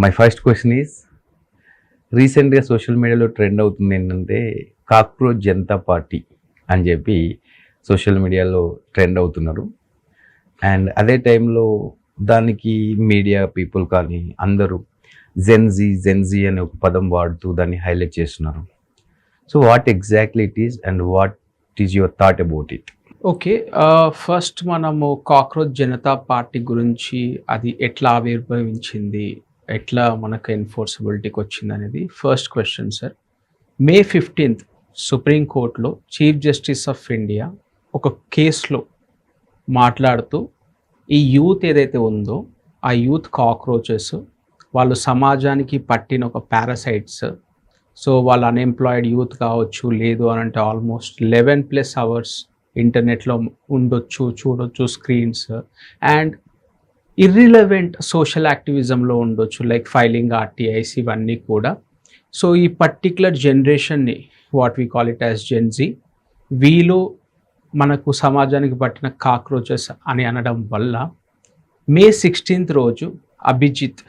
My first question is రీసెంట్గా social మీడియాలో trend అవుతుంది ఏంటంటే కాక్రోచ్ జనతా పార్టీ అని చెప్పి సోషల్ మీడియాలో ట్రెండ్ అవుతున్నారు. అండ్ అదే టైంలో దానికి మీడియా పీపుల్ కానీ అందరూ జెన్జీ అనే ఒక పదం వాడుతూ దాన్ని హైలైట్ చేస్తున్నారు. So what exactly it is and what is your thought about it? Okay. First మనము కాక్రోచ్ జనతా పార్టీ గురించి అది ఎట్లా ఆవిర్భవించింది, ఎట్లా మనకు ఎన్ఫోర్సబిలిటీకి వచ్చింది అనేది ఫస్ట్ క్వశ్చన్ సార్. మే 15th సుప్రీంకోర్టులో చీఫ్ జస్టిస్ ఆఫ్ ఇండియా ఒక కేసులో మాట్లాడుతూ ఈ యూత్ ఏదైతే ఉందో ఆ యూత్ కాక్రోచెస్ వాళ్ళు సమాజానికి పట్టిన ఒక పారాసైట్స్. సో వాళ్ళు అన్ఎంప్లాయిడ్ యూత్ కావచ్చు, లేదు అని అంటే ఆల్మోస్ట్ 11+ అవర్స్ ఇంటర్నెట్లో ఉండొచ్చు, చూడొచ్చు స్క్రీన్స్, అండ్ ఇర్రిలవెంట్ సోషల్ యాక్టివిజంలో ఉండొచ్చు లైక్ ఫైలింగ్ ఆర్టీఐస్ ఇవన్నీ కూడా. సో ఈ పర్టిక్యులర్ జనరేషన్ని what we call it as Gen Z, వీళ్ళు మనకు సమాజానికి పట్టిన కాక్రోచెస్ అని అనడం వల్ల మే 16th రోజు అభిజిత్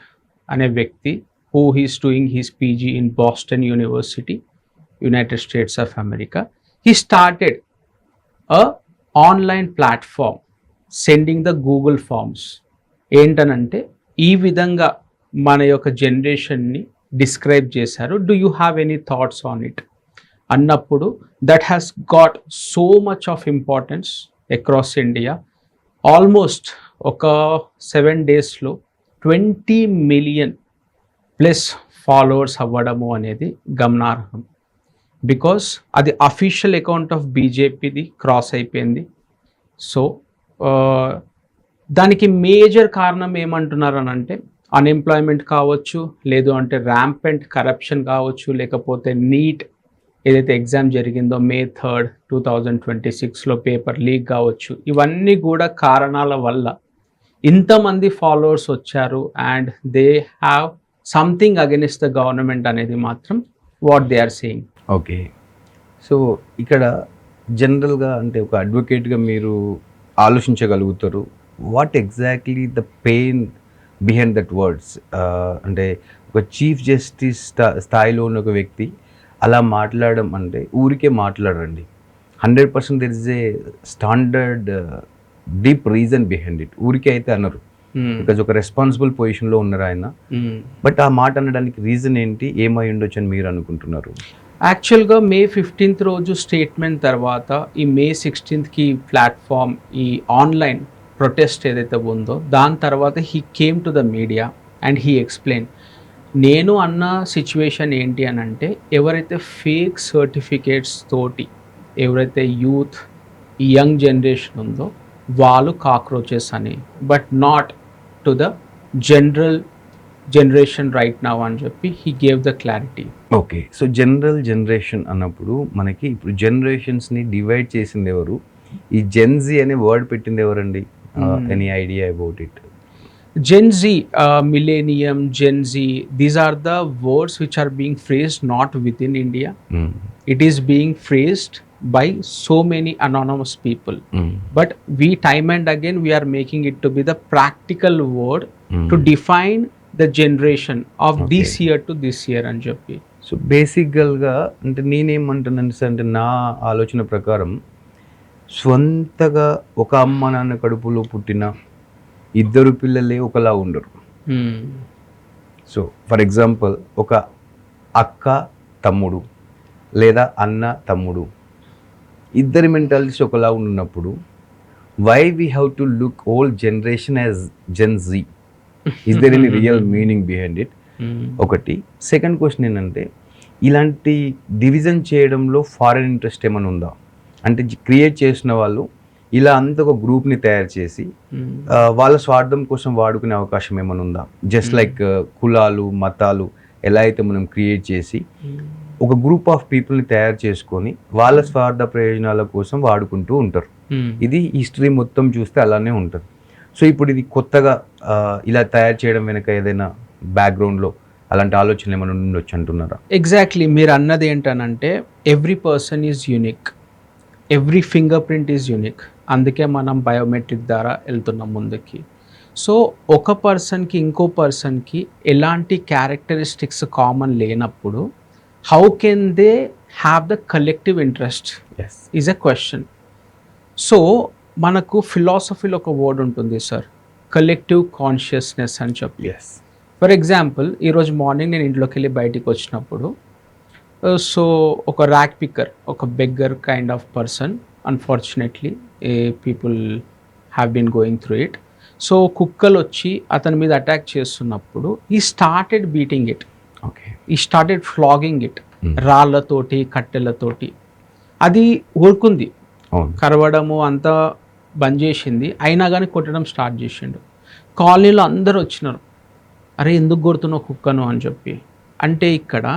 అనే వ్యక్తి who is doing his PG in Boston University, United States of America, he started a online platform sending the Google forms. ఏంటనంటే ఈ విధంగా మన యొక్క జనరేషన్ని డిస్క్రైబ్ చేశారు. Do you have any thoughts on it అన్నప్పుడు that has got so much of importance across India. Almost ఒక 7 daysలో 20 million+ followers అవ్వడము అనేది గమనార్హం. బికాస్ అది అఫీషియల్ అకౌంట్ ఆఫ్ బీజేపీది క్రాస్ అయిపోయింది. సో దానికి మేజర్ కారణం ఏమంటున్నారు అని అంటే అన్ఎంప్లాయ్మెంట్ కావచ్చు, లేదు అంటే ర్యాంపెంట్ కరప్షన్ కావచ్చు, లేకపోతే నీట్ ఏదైతే ఎగ్జామ్ జరిగిందో May 3rd 2026లో పేపర్ లీక్ కావచ్చు. ఇవన్నీ కూడా కారణాల వల్ల ఇంతమంది ఫాలోవర్స్ వచ్చారు and they have something against the government అనేది మాత్రం what they are saying. Okay, so ఇక్కడ జనరల్గా అంటే ఒక అడ్వకేట్గా మీరు ఆలోచించగలుగుతారు what exactly the pain behind that words. అంటే ఒక చీఫ్ జస్టిస్ స్థాయిలో ఉన్న ఒక వ్యక్తి అలా మాట్లాడడం అంటే ఊరికే మాట్లాడండి. 100% there is a standard deep reason behind it. ఊరికే అయితే అనరు, బికాజ్ ఒక రెస్పాన్సిబుల్ పొజిషన్లో ఉన్నారు ఆయన. బట్ ఆ మాట అనడానికి రీజన్ ఏంటి, ఏమై ఉండొచ్చు అని మీరు అనుకుంటున్నారు? యాక్చువల్గా May 15th రోజు స్టేట్మెంట్ తర్వాత ఈ May 16th ప్లాట్ఫామ్, ఈ ఆన్లైన్ ప్రొటెస్ట్ ఏదైతే ఉందో దాని తర్వాత he came to the media and he explain. నేను అన్న సిచ్యువేషన్ ఏంటి అని అంటే ఎవరైతే ఫేక్ సర్టిఫికేట్స్ తోటి ఎవరైతే యూత్ ఈ యంగ్ జనరేషన్ ఉందో వాళ్ళు కాక్రోచెస్ అని, but not to the general generation right now అని చెప్పి he gave the clarity. Okay, so generation అన్నప్పుడు మనకి ఇప్పుడు జనరేషన్స్ని డివైడ్ చేసింది ఎవరు? ఈ జెన్జీ అనే వర్డ్ పెట్టింది ఎవరండి? Any idea about it? Gen Z, millennium, Gen Z, these are the words which are being phrased not within India. It is being phrased by so many anonymous people. But we time and again we are making it to be the practical word to define the generation of this year to this year అని చెప్పి. So బేసిక్గా అంటే నేనేమంటున్నాను sir, అంటే నా ఆలోచన ప్రకారం స్వంతగా ఒక అమ్మ నాన్న కడుపులో పుట్టిన ఇద్దరు పిల్లలే ఒకలా ఉండరు. సో ఫర్ ఎగ్జాంపుల్ ఒక అక్క తమ్ముడు లేదా అన్న తమ్ముడు ఇద్దరి మెంటాలిటీస్ ఒకలా ఉన్నప్పుడు why we have to look old generation as Gen Z? Is there any real meaning behind it? ఒకటి. సెకండ్ క్వశ్చన్ ఏంటంటే ఇలాంటి డివిజన్ చేయడంలో ఫారెన్ ఇంట్రెస్ట్ ఏమైనా ఉందా? అంటే క్రియేట్ చేసిన వాళ్ళు ఇలా అంత ఒక గ్రూప్ని తయారు చేసి వాళ్ళ స్వార్థం కోసం వాడుకునే అవకాశం ఏమైనా ఉందా? జస్ట్ లైక్ కులాలు మతాలు ఎలా అయితే మనం క్రియేట్ చేసి ఒక గ్రూప్ ఆఫ్ పీపుల్ని తయారు చేసుకొని వాళ్ళ స్వార్థ ప్రయోజనాల కోసం వాడుకుంటూ ఉంటారు. ఇది హిస్టరీ మొత్తం చూస్తే అలానే ఉంటుంది. సో ఇప్పుడు ఇది కొత్తగా ఇలా తయారు చేయడం వెనక ఏదైనా బ్యాక్గ్రౌండ్లో అలాంటి ఆలోచనలు ఏమైనా ఉండొచ్చు అంటున్నారా? ఎగ్జాక్ట్లీ, మీరు అన్నది ఏంటనంటే every person is unique, every finger print is unique. అందుకే మనం బయోమెట్రిక్ ద్వారా వెళ్తున్నాం ముందుకి. సో ఒక పర్సన్కి ఇంకో పర్సన్కి ఎలాంటి క్యారెక్టరిస్టిక్స్ కామన్ లేనప్పుడు how can they have the collective interest yes is a question. So మనకు ఫిలాసఫీలో ఒక వర్డ్ ఉంటుంది సార్, కలెక్టివ్ కాన్షియస్నెస్ అని చెప్పి. ఎస్ ఫర్ ఎగ్జాంపుల్ ఈరోజు మార్నింగ్ నేను ఇంట్లోకి వెళ్ళి బయటికి వచ్చినప్పుడు సో ఒక ర్యాక్ పిక్కర్, ఒక beggar kind of person, unfortunately people have been going through it. So కుక్కలు వచ్చి అతని మీద అటాక్ చేస్తున్నప్పుడు he started beating it, okay he started flogging it, రాళ్ళతోటి కట్టెలతోటి. అది ఊరుకుంది, అవును కరవడము అంతా బంద్ చేసింది, అయినా కానీ కొట్టడం స్టార్ట్ చేసిండు. కాలనీలో అందరూ వచ్చినారు, అరే ఎందుకు కొడుతున్నావు కుక్కను అని చెప్పి. అంటే ఇక్కడ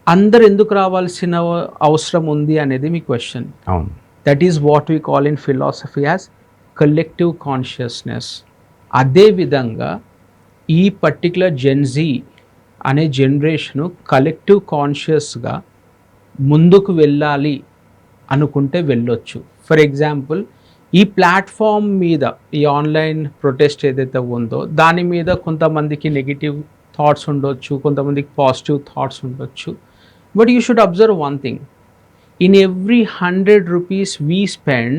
అందరు ఎందుకు రావాల్సిన అవసరం ఉంది అనేది మీ క్వశ్చన్. అవును that is what we call in philosophy as collective consciousness. అదేవిధంగా ఈ పర్టిక్యులర్ జెన్జీ అనే జనరేషను కలెక్టివ్ కాన్షియస్గా ముందుకు వెళ్ళాలి అనుకుంటే వెళ్ళొచ్చు. ఫర్ ఎగ్జాంపుల్ ఈ ప్లాట్ఫామ్ మీద ఈ ఆన్లైన్ ప్రొటెస్ట్ ఏదైతే ఉందో దాని మీద కొంతమందికి నెగిటివ్ థాట్స్ ఉండొచ్చు, కొంతమందికి పాజిటివ్ థాట్స్ ఉండొచ్చు. But you should observe one thing, in every 100 rupees we spend,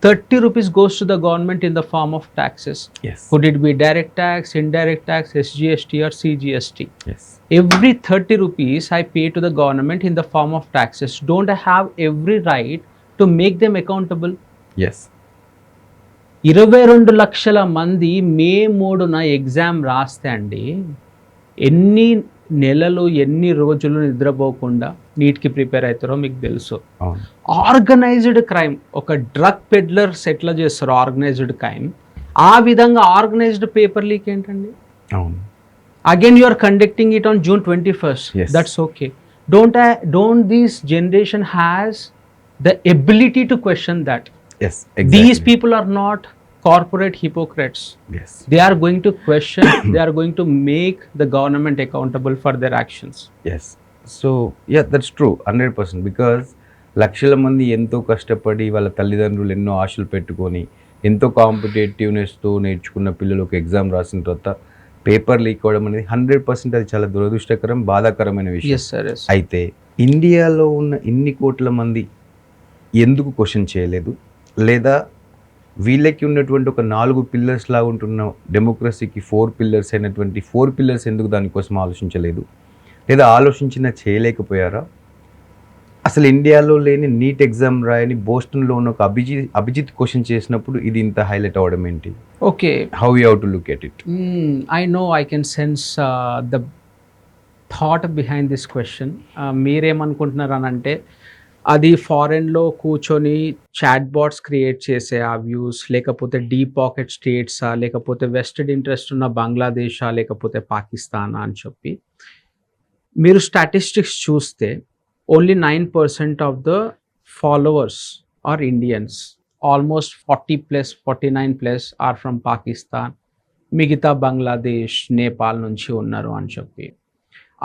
30 rupees goes to the government in the form of taxes. Yes Could it be direct tax, indirect tax, SGST or CGST? Yes Every 30 rupees I pay to the government in the form of taxes. Don't I have every right to make them accountable? Yes 22 లక్షల మంది మే 3న exam రాస్తే అండి, ఎన్ని నెలలు ఎన్ని రోజులు నిద్రపోకుండా నీట్కి prepare అవుతారో మీకు తెలుసు. అవును ఆర్గనైజ్డ్ క్రైమ్, ఒక డ్రగ్ పెడ్లర్స్ ఎట్లా చేస్తారో ఆర్గనైజ్డ్ క్రైమ్, ఆ విధంగా ఆర్గనైజ్డ్ పేపర్ లీక్ ఏంటండి. అవును again you are conducting it on June 21st. Yes. That's okay. Don't this generation has the ability to question that? Yes These people are not corporate hypocrites. Yes They are going to question, they are going to make the government accountable for their actions. Yes so ya that's true 100%. Because లక్షల మంది ఎంతో కష్టపడి వాళ్ళ తల్లిదండ్రులు ఎన్నో ఆశలు పెట్టుకొని ఎంతో కాంపిటేటివ్నెస్తో నేర్చుకున్న పిల్లలు ఒక ఎగ్జామ్ రాసిన తర్వాత పేపర్ లీక్ అవ్వడం అనేది 100% అది చాలా దురదృష్టకరం, బాధాకరమైన విషయం. Yes, sir. Yes. అయితే ఇండియాలో ఉన్న ఇన్ని కోట్ల మంది ఎందుకు క్వశ్చన్ చేయలేదు, లేదా వీళ్ళకి ఉన్నటువంటి ఒక 4 పిల్లర్స్ లాగా ఉంటున్న డెమోక్రసీకి 4 పిల్లర్స్ అయినటువంటి 4 పిల్లర్స్ ఎందుకు దానికోసం ఆలోచించలేదు, లేదా ఆలోచించినా చేయలేకపోయారా? అసలు ఇండియాలో లేని నీట్ ఎగ్జామ్ రాయని బోస్టన్లో ఉన్న ఒక అభిజిత్ క్వశ్చన్ చేసినప్పుడు ఇది ఇంత హైలైట్ అవ్వడం ఏంటి? Okay. How you how to look at it? I know, I can sense the thought behind this question. మీరేమనుకుంటున్నారు అని అంటే అది ఫారెన్లో కూర్చొని చాట్ బాట్స్ క్రియేట్ చేసే ఆ వ్యూస్, లేకపోతే డీప్ పాకెట్ స్టేట్సా, లేకపోతే వెస్టెడ్ ఇంట్రెస్ట్ ఉన్న బంగ్లాదేశా, లేకపోతే పాకిస్తానా అని చెప్పి. మీరు స్టాటిస్టిక్స్ చూస్తే only 9% of the followers are Indians, almost 40+, 49+ are from Pakistan, మిగతా బంగ్లాదేశ్, నేపాల్ నుంచి ఉన్నారు అని చెప్పి.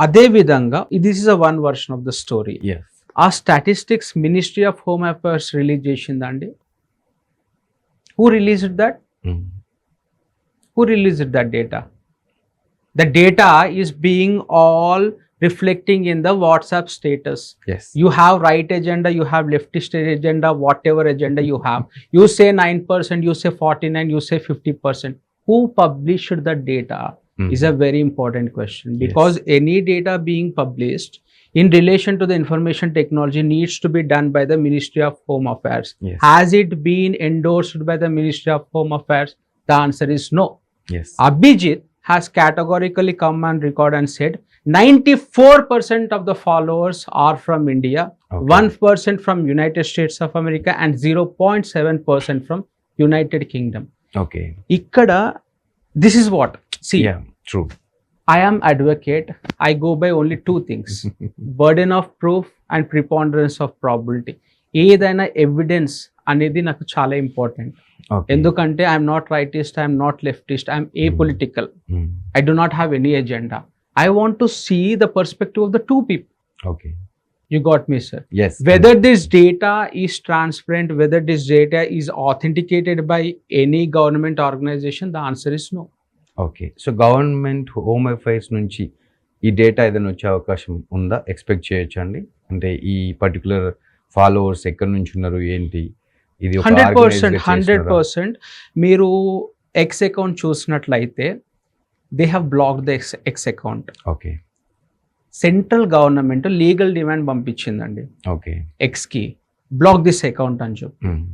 అదేవిధంగా this is a one version of the story. Yes ఆ statistics ministry of home affairs release చేసిందండి. Who released that? Who released that data? The data is being all reflecting in the WhatsApp status. Yes You have right agenda, you have leftist agenda, whatever agenda you have. You say 9%, you say 49%, you say 50%. Who published the data is a very important question, because any data being published in relation to the information technology needs to be done by the Ministry of Home Affairs. Yes. Has it been endorsed by the Ministry of Home Affairs? The answer is no. Yes Abhijit has categorically come and record and said 94% of the followers are from India, Okay. 1% from United States of America and 0.7% from United Kingdom. Okay Ikkada, this is what, see, yeah true I am advocate, I go by only two things, burden of proof and preponderance of probability. ఏదైనా evidence అనేది నాకు చాలా important. Okay ఎందుకంటే I'm not rightist, I'm not leftist, I'm a political, I do not have any agenda. I want to see the perspective of the two people. Okay You got me, sir. Yes Whether this data is transparent, whether this data is authenticated by any government organization, the answer is no. Okay. So government home affairs నుంచి ఈ data ఏదైనా వచ్చే అవకాశం ఉందా? Expect చేయొచ్చా అండి? అంటే ఈ పర్టిక్యులర్ ఫాలోవర్స్ ఎక్కడి నుంచి ఉన్నారు? ఏంటి? ఇది ఒక 100%, ఆర్గనైజ్‌గా చేస్తున్నారా? 100%. మీరు ఎక్స్ అకౌంట్ చూసినట్లయితే they have blocked the X account. Okay. Central government legal demand పంపించిందండి ఓకే. ఎక్స్కి, బ్లాక్ దిస్ అకౌంట్ అని చెప్పి. హ్మ్.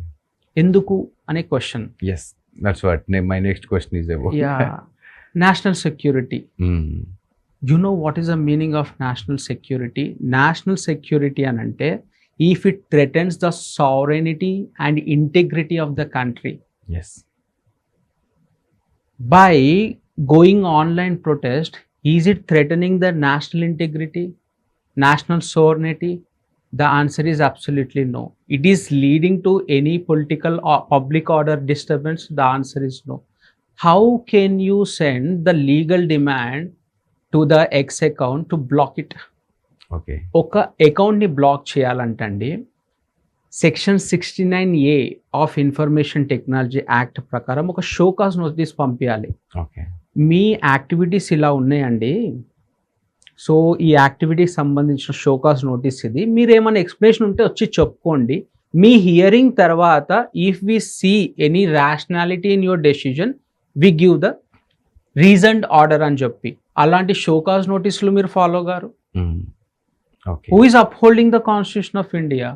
ఎందుకు అనే question. Yes. That's what my next question is about. Yeah, national security. Hmm. You know what is the meaning of national security? National security అని అంటే if it threatens the sovereignty and integrity of the country. Yes. By going online protest, is it threatening the national integrity, national sovereignty? The answer is absolutely no. It is leading to any political or public order disturbance? The answer is no. How can you send the legal demand to the X account to block it? Okay. ఒక అకౌంట్ని block చేయాలంటండి section 69A of information technology act ప్రకారం ఒక show cause notice పంపించాలి. Okay. మీ activities ఇలా ఉన్నాయండి, so ఈ యాక్టివిటీకి సంబంధించిన షోకాజ్ నోటీస్ ఇది, మీరు ఏమైనా ఎక్స్ప్లెనేషన్ ఉంటే వచ్చి చెప్పుకోండి. మీ హియరింగ్ తర్వాత if we see any rationality in your decision we give the reasoned order అని చెప్పి అలాంటి షోకాజ్ నోటీసులు మీరు ఫాలో గారు. Hmm. Okay. Who is upholding the constitution of India?